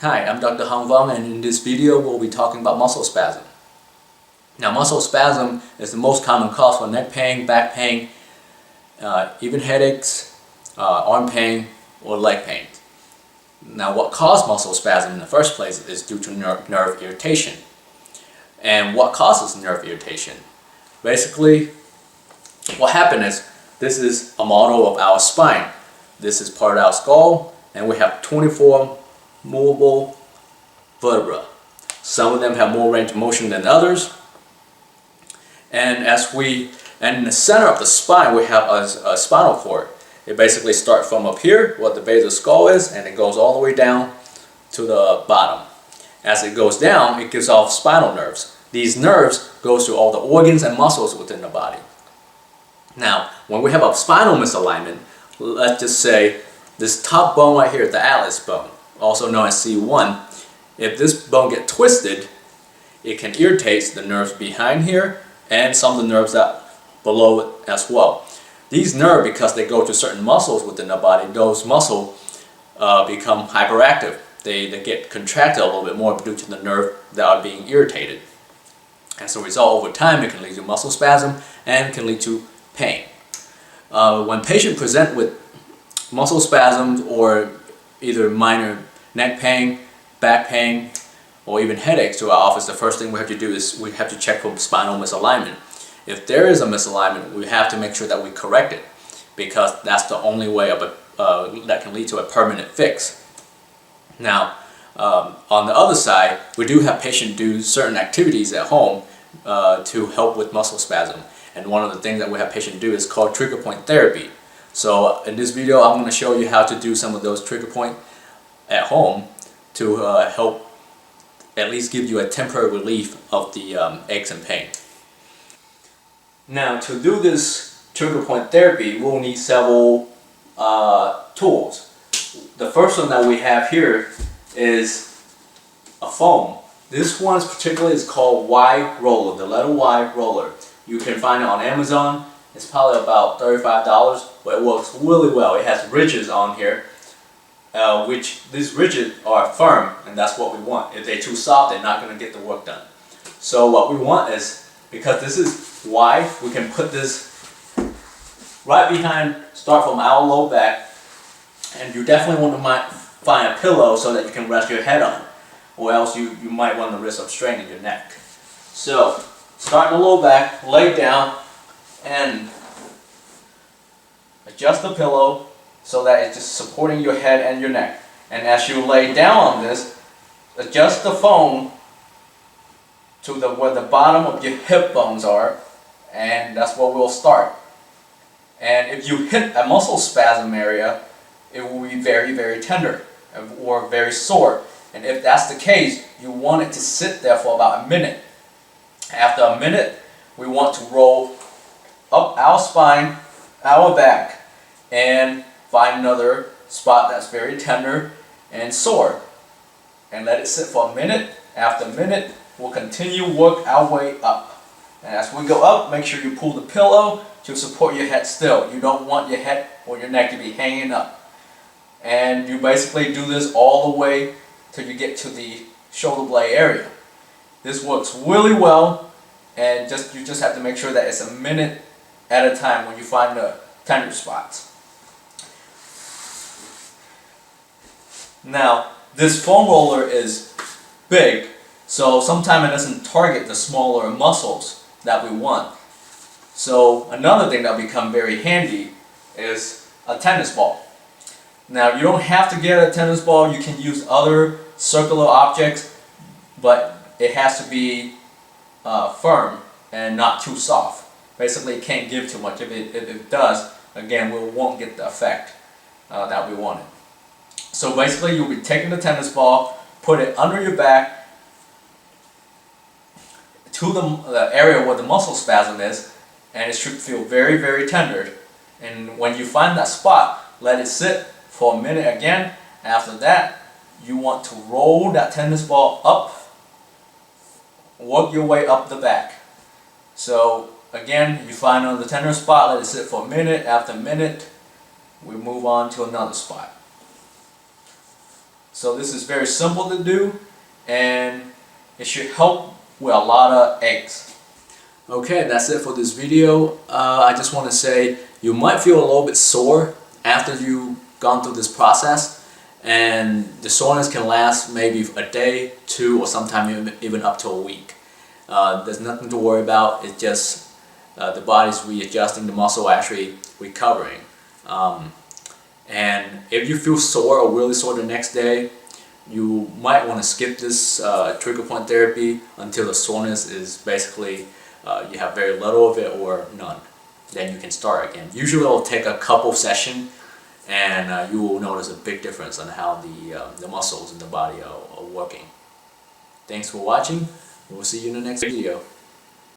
Hi, I'm Dr. Hang Vuong, and in this video we'll be talking about muscle spasm. Now, muscle spasm is the most common cause for neck pain, back pain, even headaches, arm pain, or leg pain. Now, what caused muscle spasm in the first place is due to nerve irritation. And what causes nerve irritation? Basically, what happened is, this is a model of our spine. This is part of our skull, and we have 24 movable vertebrae. Some of them have more range of motion than others. And in the center of the spine, we have a spinal cord. It basically starts from up here, what the base of the skull is, and it goes all the way down to the bottom. As it goes down, it gives off spinal nerves. These nerves go to all the organs and muscles within the body. Now, when we have a spinal misalignment, let's just say this top bone right here, the atlas bone, also known as C1, if this bone gets twisted, it can irritate the nerves behind here and some of the nerves that below it as well. These nerves, because they go to certain muscles within the body, those muscles become hyperactive. They get contracted a little bit more due to the nerve that are being irritated. As a result, over time, it can lead to muscle spasm and can lead to pain. When patients present with muscle spasms or either minor neck pain, back pain, or even headaches to our office, the first thing we have to do is we have to check for spinal misalignment. If there is a misalignment, we have to make sure that we correct it, because that's the only way that can lead to a permanent fix. Now, on the other side, we do have patients do certain activities at home to help with muscle spasm. And one of the things that we have patients do is called trigger point therapy. So in this video, I'm going to show you how to do some of those trigger points at home to help at least give you a temporary relief of the aches and pain. Now, to do this trigger point therapy, we'll need several tools. The first one that we have here is a foam. This one particularly is called Y roller, the letter Y roller. You can find it on Amazon. It's probably about $35, but it works really well. It has ridges on here, which these ridges are firm, and that's what we want. If they're too soft, they're not going to get the work done. So what we want is, because this is Y, we can put this right behind, start from our low back, and you definitely want to find a pillow so that you can rest your head on, or else you might run the risk of straining your neck. So, start in the low back, lay down, and adjust the pillow so that it's just supporting your head and your neck. And as you lay down on this, adjust the foam to where the bottom of your hip bones are, and that's where we'll start. And if you hit a muscle spasm area, it will be very, very tender or very sore. And if that's the case, you want it to sit there for about a minute. After a minute, we want to roll up our spine, our back, and find another spot that's very tender and sore. And let it sit for a minute. After a minute, we'll continue work our way up. And as we go up, make sure you pull the pillow to support your head still. You don't want your head or your neck to be hanging up. And you basically do this all the way till you get to the shoulder blade area. This works really well, and you just have to make sure that it's a minute at a time when you find the tender spots. Now, this foam roller is big, so sometimes it doesn't target the smaller muscles that we want. So another thing that will become very handy is a tennis ball. Now, you don't have to get a tennis ball. You can use other circular objects, but it has to be firm and not too soft. Basically, it can't give too much. If it does, again, we won't get the effect that we wanted. So basically, you'll be taking the tennis ball, put it under your back to the area where the muscle spasm is, and it should feel very, very tender. And when you find that spot, let it sit for a minute again. After that, you want to roll that tennis ball up, work your way up the back. So again, you find another tender spot, let it sit for a minute. After a minute, we move on to another spot. So this is very simple to do, and it should help with a lot of aches. Okay, that's it for this video. I just want to say you might feel a little bit sore after you've gone through this process, and the soreness can last maybe a day, 2, or sometimes even up to a week. There's nothing to worry about. It's just the body's readjusting, the muscle actually recovering. And if you feel sore or really sore the next day, you might want to skip this trigger point therapy until the soreness is basically you have very little of it or none. Then you can start again. Usually it'll take a couple sessions, and you will notice a big difference on how the muscles in the body are working. Thanks for watching. We'll see you in the next video.